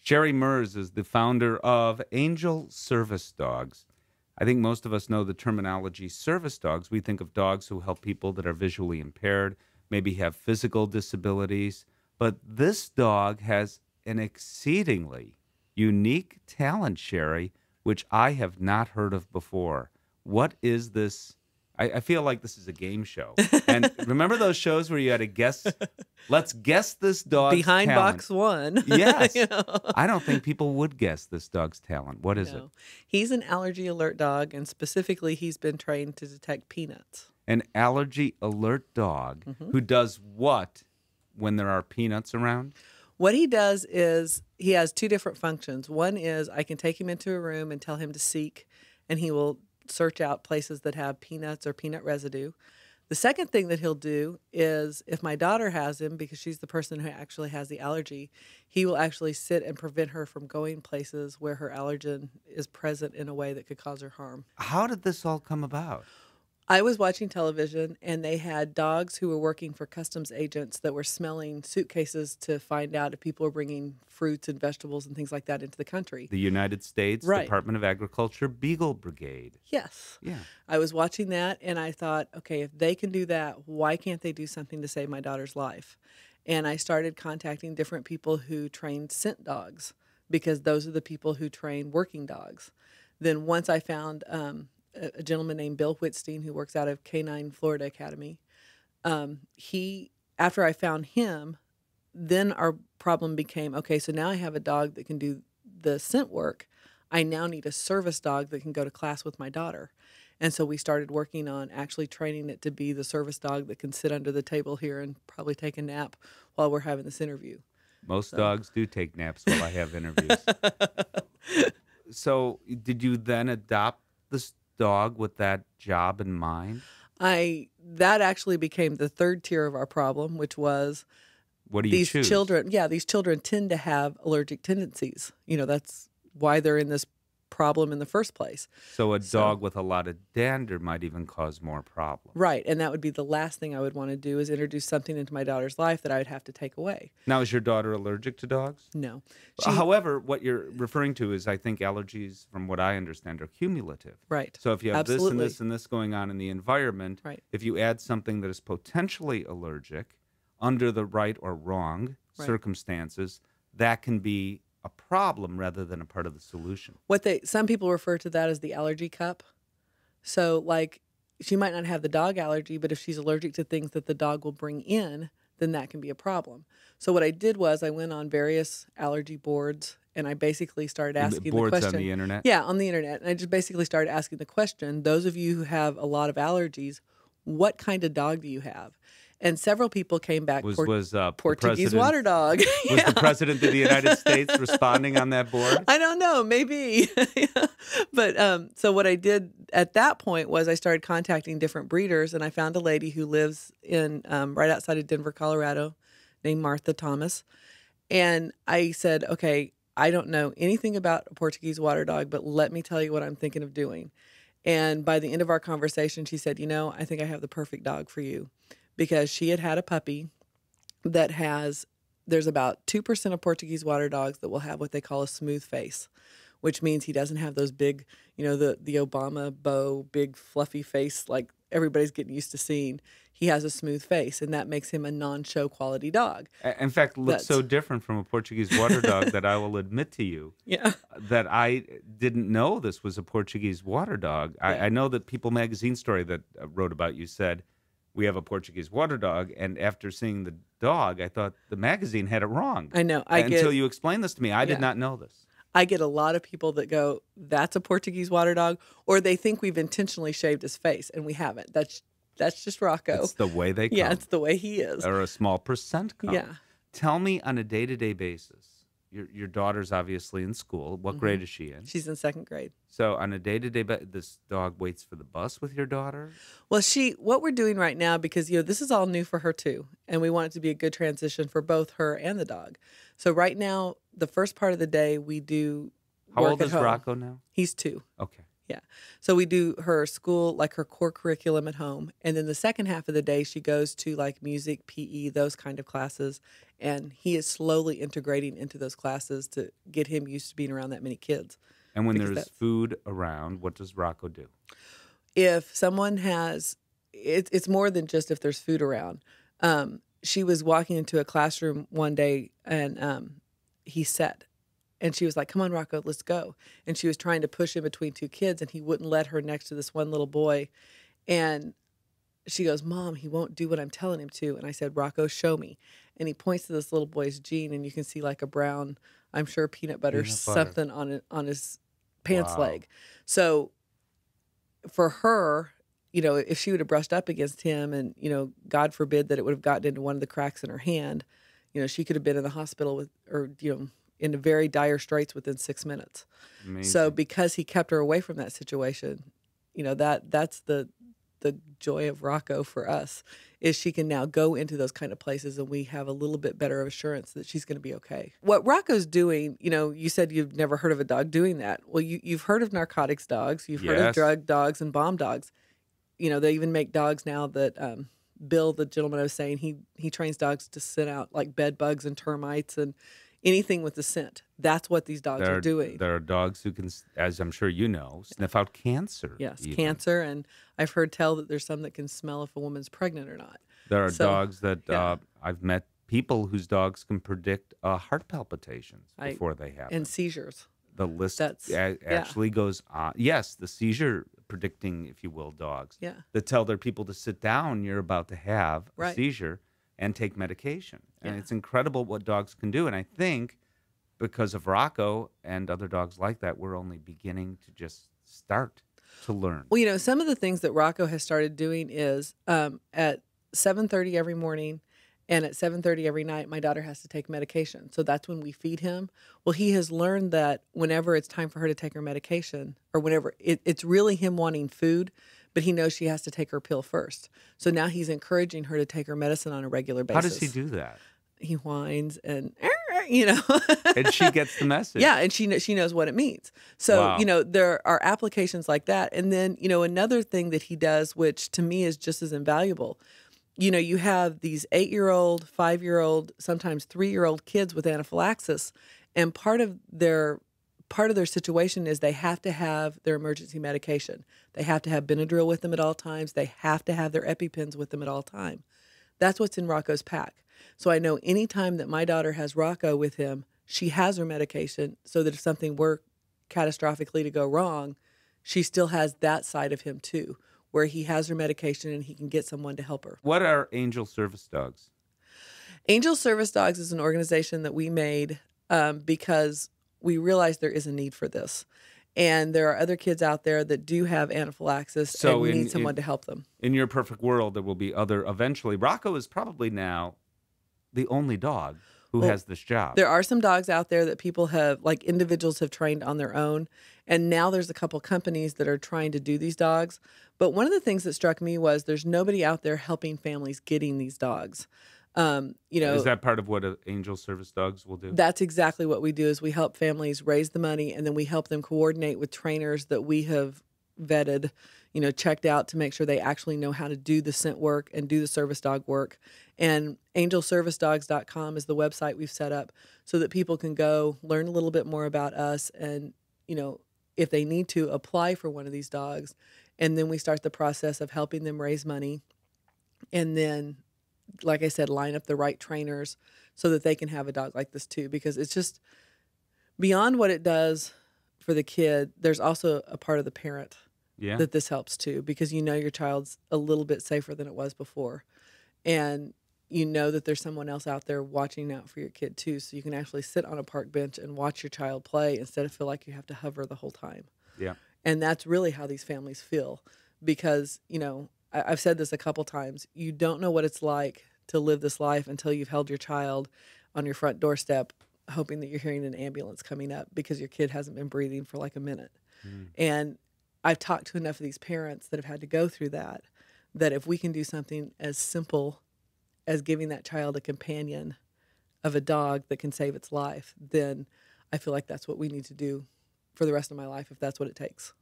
Sherry Mers is the founder of Angel Service Dogs. I think most of us know the terminology service dogs. We think of dogs who help people that are visually impaired, maybe have physical disabilities. But this dog has an exceedingly unique talent, Sherry, which I have not heard of before. What is this? I feel like this is a game show. And remember those shows where you had to guess? Let's guess this dog's Behind talent. box one. Yes. You know? I don't think people would guess this dog's talent. What is it? No. He's an allergy alert dog, and specifically he's been trained to detect peanuts. An allergy alert dog who does what when there are peanuts around? What he does is he has two different functions. One is I can take him into a room and tell him to seek, and he will search out places that have peanuts or peanut residue. The second thing that he'll do is if my daughter has him, because she's the person who actually has the allergy, he will actually sit and prevent her from going places where her allergen is present in a way that could cause her harm. How did this all come about? I was watching television, and they had dogs who were working for customs agents that were smelling suitcases to find out if people were bringing fruits and vegetables and things like that into the country. The United States Right. Department of Agriculture Beagle Brigade. Yes. Yeah. I was watching that, and I thought, okay, if they can do that, why can't they do something to save my daughter's life? And I started contacting different people who trained scent dogs, because those are the people who train working dogs. Then once I found a gentleman named Bill Whitstein who works out of Canine Florida Academy. After I found him, then our problem became, okay, so now I have a dog that can do the scent work. I now need a service dog that can go to class with my daughter. And so we started working on actually training it to be the service dog that can sit under the table here and probably take a nap while we're having this interview. Most dogs do take naps while I have interviews. So did you then adopt this dog with that job in mind? That actually became the third tier of our problem, which was What do you these choose? children. Yeah, these children tend to have allergic tendencies. You know, that's why they're in this problem in the first place. So a dog with a lot of dander might even cause more problems. Right, and that would be the last thing I would want to do, is introduce something into my daughter's life that I would have to take away. Now, is your daughter allergic to dogs? No. However, what you're referring to is, I think, allergies, from what I understand, are cumulative. Right. So if you have Absolutely. this and this and this going on in the environment, Right. if you add something that is potentially allergic under the right or wrong Right. circumstances, that can be a problem rather than a part of the solution. Some people refer to that as the allergy cup. So, like, she might not have the dog allergy, but if she's allergic to things that the dog will bring in, then that can be a problem. So what I did was I went on various allergy boards, and I basically started asking Boards the question. on the internet? Yeah, on the internet. And I just basically started asking the question, those of you who have a lot of allergies, what kind of dog do you have? And several people came back. Was Portuguese the water dog. Was the president of the United States responding on that board? I don't know, maybe. But so what I did at that point was I started contacting different breeders, and I found a lady who lives in right outside of Denver, Colorado, named Martha Thomas. And I said, okay, I don't know anything about a Portuguese water dog, but let me tell you what I'm thinking of doing. And by the end of our conversation, she said, I think I have the perfect dog for you. Because she had a puppy that there's about 2% of Portuguese water dogs that will have what they call a smooth face, which means he doesn't have those big, the Obama bow, big fluffy face like everybody's getting used to seeing. He has a smooth face, and that makes him a non-show quality dog. In fact, looks so different from a Portuguese water dog that I will admit to you that I didn't know this was a Portuguese water dog. Yeah. I know that People magazine story that wrote about you said, we have a Portuguese water dog, and after seeing the dog, I thought the magazine had it wrong. I know. Until you explained this to me, I did not know this. I get a lot of people that go, that's a Portuguese water dog, or they think we've intentionally shaved his face, and we haven't. That's just Rocco. It's the way they come. Yeah, it's the way he is. Or a small percent come. Yeah. Tell me on a day-to-day basis, your daughter's obviously in school. What grade is she in? She's in second grade. So on a day-to-day basis, this dog waits for the bus with your daughter? Well, what we're doing right now, because, this is all new for her too, and we want it to be a good transition for both her and the dog. So right now, the first part of the day we do How work old at is home. Rocco now? He's 2. Okay. Yeah. So we do her school, like her core curriculum at home. And then the second half of the day, she goes to like music, PE, those kind of classes. And he is slowly integrating into those classes to get him used to being around that many kids. And when Because there's that's, food around, what does Rocco do? if someone has, it's more than just if there's food around. She was walking into a classroom one day and he sat. And she was like, "Come on, Rocco, let's go." And she was trying to push him between two kids, and he wouldn't let her next to this one little boy. And she goes, "Mom, he won't do what I'm telling him to." And I said, "Rocco, show me." And he points to this little boy's jean, and you can see like a brown, I'm sure peanut butter Peanut butter. something on on his pants Wow. leg. So for her, if she would have brushed up against him, and God forbid that it would have gotten into one of the cracks in her hand, she could have been in the hospital with, or in a very dire straits within 6 minutes. So Amazing. because he kept her away from that situation, that's the joy of Rocco for us, is she can now go into those kind of places and we have a little bit better assurance that she's going to be okay. What Rocco's doing, you said you've never heard of a dog doing that. Well, you've heard of narcotics dogs, you've heard of Yes. drug dogs and bomb dogs. They even make dogs now that Bill, the gentleman I was saying, he trains dogs to scent out like bed bugs and termites and anything with the scent. That's what these dogs are doing. There are dogs who can, as I'm sure you know, sniff out cancer Yes, even. cancer, and I've heard tell that there's some that can smell if a woman's pregnant or not. There are So, dogs that yeah, I've met people whose dogs can predict heart palpitations I before they happen. and seizures. The list That's yeah, actually goes on. Yes, the seizure predicting, if you will, dogs yeah, that tell their people to sit down. You're about to have a right, seizure and take medication. And yeah. it's incredible what dogs can do. And I think because of Rocco and other dogs like that, we're only beginning to just start to learn. Well, some of the things that Rocco has started doing is at 7:30 every morning and at 7:30 every night, my daughter has to take medication. So that's when we feed him. Well, he has learned that whenever it's time for her to take her medication, or whenever it's really him wanting food, but he knows she has to take her pill first. So now he's encouraging her to take her medicine on a regular How does he basis. do that? He whines and you know. And she gets the message. Yeah, and she knows what it means. So, Wow. there are applications like that. And then, another thing that he does, which to me is just as invaluable, you have these 8-year-old, 5-year-old, sometimes 3-year-old kids with anaphylaxis, and part of their situation is they have to have their emergency medication. They have to have Benadryl with them at all times. They have to have their EpiPens with them at all time. That's what's in Rocco's pack. So I know anytime that my daughter has Rocco with him, she has her medication so that if something were catastrophically to go wrong, she still has that side of him too, where he has her medication and he can get someone to help her. What are angel service dogs? Angel Service Dogs is an organization that we made because we realized there is a need for this. And there are other kids out there that do have anaphylaxis So and need someone to help them. in your perfect world, there will be other eventually. Rocco is probably now the only dog who Well, has this job. there are some dogs out there that people have, like individuals have trained on their own. And now there's a couple companies that are trying to do these dogs. But one of the things that struck me was there's nobody out there helping families getting these dogs. Is that part of what angel service dogs will do? That's exactly what we do is we help families raise the money and then we help them coordinate with trainers that we have vetted, checked out to make sure they actually know how to do the scent work and do the service dog work. And angelservicedogs.com is the website we've set up so that people can go learn a little bit more about us and, if they need to apply for one of these dogs. And then we start the process of helping them raise money. And then, like I said, line up the right trainers so that they can have a dog like this too, because it's just beyond what it does for the kid. There's also a part of the parent Yeah. that this helps too, because your child's a little bit safer than it was before. And that there's someone else out there watching out for your kid too. So you can actually sit on a park bench and watch your child play instead of feel like you have to hover the whole time. Yeah. And that's really how these families feel because, I've said this a couple times. You don't know what it's like to live this life until you've held your child on your front doorstep, hoping that you're hearing an ambulance coming up because your kid hasn't been breathing for like a minute. Mm. And I've talked to enough of these parents that have had to go through that if we can do something as simple as giving that child a companion of a dog that can save its life, then I feel like that's what we need to do for the rest of my life if that's what it takes.